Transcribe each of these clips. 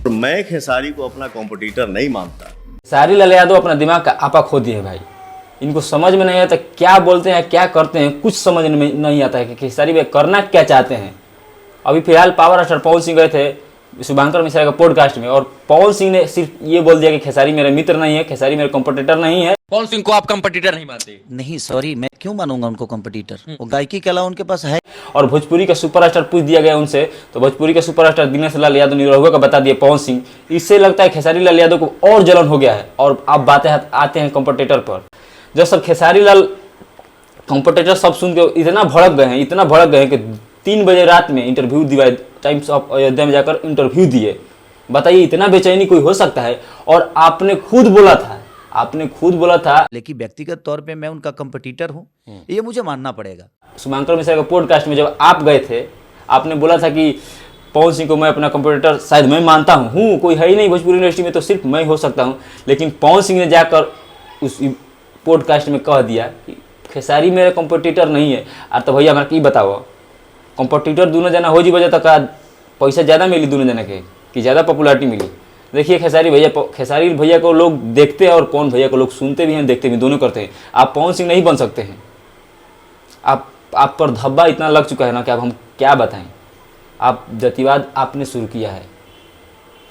मैं खेसारी को अपना कॉम्पिटिटर नहीं मानता। खेसारी लाल यादव अपना दिमाग का आपा खो दिए भाई। इनको समझ में नहीं आता क्या बोलते हैं क्या करते हैं, कुछ समझ में नहीं आता है कि खेसारी भाई करना क्या चाहते हैं। अभी फिलहाल पावर स्टार पवन सिंह गए थे शुभंकर मिश्रा का पॉडकास्ट में, और पवन सिंह ने सिर्फ ये बोल दिया कि खेसारी मेरा मित्र नहीं है, खेसारी मेरा कॉम्पिटिटर नहीं है। पवन सिंह को आप कॉम्पिटिटर नहीं मानते? नहीं सॉरी, मैं क्यों मानूंगा उनको कॉम्पिटिटर? वो गायकी के अलावा उनके पास है। और भोजपुरी का सुपरस्टार पूछ दिया गया उनसे, तो भोजपुरी का सुपरस्टार दिनेश लाल यादव निरहुआ का बता दिए पवन सिंह। इससे लगता है खेसारी लाल यादव को और जलन हो गया है। और अब बातें आते हैं कॉम्पिटिटर पर। जब सब खेसारी लाल कॉम्पिटिटर सब सुन के इतना भड़क गए हैं कि 3 बजे रात में इंटरव्यू दिया, टाइम्स ऑफ अयोध्या में जाकर इंटरव्यू दिए। बताइए इतना बेचैनी कोई हो सकता है? और आपने खुद बोला था लेकिन व्यक्तिगत तौर पे मैं उनका कॉम्पिटिटर हूँ, ये मुझे मानना पड़ेगा। शुभंकर मिश्रा का पॉडकास्ट में जब आप गए थे, आपने बोला था कि पवन सिंह को मैं अपना कॉम्पिटिटर शायद मैं मानता हूँ, कोई है ही नहीं भोजपुरी इंडस्ट्री में तो सिर्फ मैं हो सकता हूँ। लेकिन पवन सिंह ने जाकर उस पॉडकास्ट में कह दिया कि खेसारी मेरा कॉम्पिटिटर नहीं है। और तो भैया हमारा की बताओ, कॉम्पिटिटर दोनों जना हो जी बजे तक पैसा ज़्यादा मिली दोनों जना के कि ज़्यादा पॉपुलैरिटी मिली। देखिए खेसारी भैया को लोग देखते हैं और पवन भैया को लोग सुनते भी हैं, देखते भी, दोनों करते हैं। आप पवन सिंह नहीं बन सकते हैं। आप पर धब्बा इतना लग चुका है ना कि अब हम क्या बताएं। आप जातिवाद आपने शुरू किया है,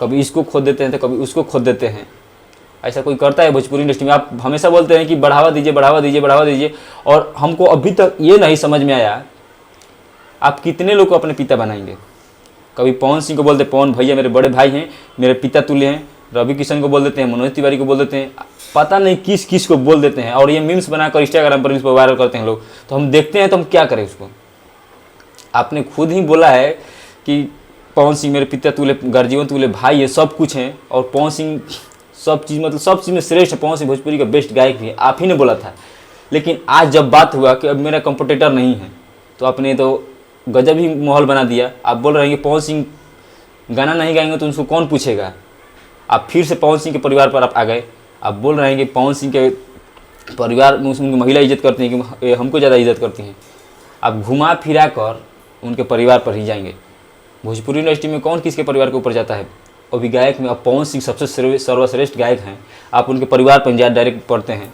कभी इसको खोद देते हैं तो कभी उसको खोद देते हैं। ऐसा कोई करता है भोजपुरी इंडस्ट्री में? आप हमेशा बोलते हैं कि बढ़ावा दीजिए, और हमको अभी तक ये नहीं समझ में आया आप कितने लोग को अपने पिता बनाएंगे। कभी पवन सिंह को बोलते पवन भैया मेरे बड़े भाई हैं, मेरे पिता तुल्य हैं, रवि किशन को बोल देते हैं, मनोज तिवारी को बोल देते हैं, पता नहीं किस किस को बोल देते हैं। और ये मीम्स बनाकर इंस्टाग्राम पर इसको वायरल करते हैं लोग, तो हम देखते हैं तो हम क्या करें उसको। आपने खुद ही बोला है कि पवन सिंह मेरे पिता तुल्य, गर्जीवन तुल्य भाई है, सब कुछ हैं। और पवन सिंह सब चीज़ में श्रेष्ठ है। पवन सिंह भोजपुरी का बेस्ट गायक भी है, आप ही ने बोला था। लेकिन आज जब बात हुआ कि अब मेरा कॉम्पिटिटर नहीं है, तो आपने तो गजब ही माहौल बना दिया। आप बोल रहे हैं कि पवन सिंह गाना नहीं गाएंगे तो उनको कौन पूछेगा। आप फिर से पवन सिंह के परिवार पर आप आ गए। आप बोल रहे हैं कि पवन सिंह के परिवार में उनकी महिला इज्जत करती हैं कि हमको ज़्यादा इज्जत करती हैं। आप घुमा फिरा कर उनके परिवार पर ही जाएंगे। भोजपुरी इंडस्ट्री में कौन किसके परिवार के ऊपर जाता है? अभी गायक में अब पवन सिंह सबसे सर्वश्रेष्ठ गायक हैं, आप उनके परिवार पर डायरेक्ट पढ़ते हैं।